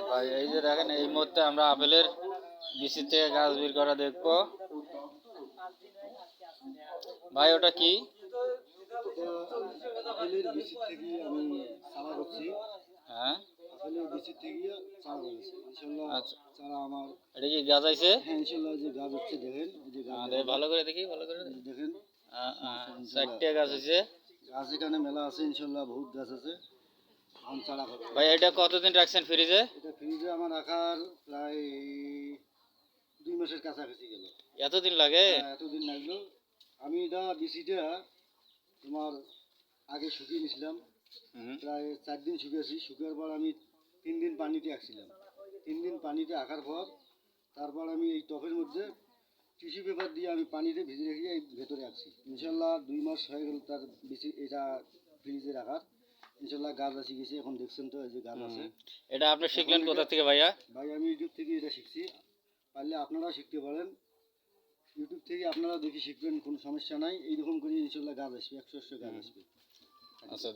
ভাই এই যে দেখেন, এই মুহূর্তে আমরা আপেলের বিচি থেকে গাছ বের করা দেখবো। ভাই ওটা কি? আপেলের বিচি থেকে আমি চারা করছি। হ্যাঁ, আপেলের বিচি থেকে চারা করেছি ইনশাল্লাহ। আচ্ছা, চারা আমার, এটা কি গাছ আইছে? হ্যাঁ ইনশাল্লাহ যে গাছ হচ্ছে দেখেন, এই যে গাছ ভালো করে দেখি, ভালো করে দেখেন, 4টে গাছ হয়েছে। গাছ এখানে মেলা আছে ইনশাল্লাহ, বহুত গাছ আছে। আম চারা করবো। ভাই এটা কতদিন রাখছেন ফ্রিজে? এটা ফ্রিজে আমার রাখার প্রায় 2 মাসের কাছাকাছি গেল। এতদিন লাগে? এতদিন লাগলো। আমি এটা বিচিটা তোমার আগে শুকিয়ে নিয়েছিলাম, প্রায় 4 দিন শুকিয়েছি। শুকিয়ে পর আমি 3 দিন পানিতে রাখছিলাম। 3 দিন পানিতে রাখার পর তারপর আমি এই টবের মধ্যে টিস্যু পেপার দিয়ে আমি পানিতে ভিজে রেখে এই ভেতরে রাখছি। ইনশাল্লাহ 2 মাস হয়ে গেল তার বেশি এটা ফ্রিজে রাখার। ইনশাল্লাহ গাছ আসি গেছে, এখন দেখছেন তো এই যে গাছ আছে। এটা আপনি শিখলেন কোথা থেকে ভাইয়া? ভাই আমি ইউটিউব থেকে এটা শিখছি, পারলে আপনারাও শিখতে পারেন। ইউটিউব থেকে আপনারা দেখে শিখবেন, কোনো সমস্যা নাই। এইরকম করে ইনশাল্লাহ গাছ আসবে, 100 গাছ আসবে। আচ্ছা।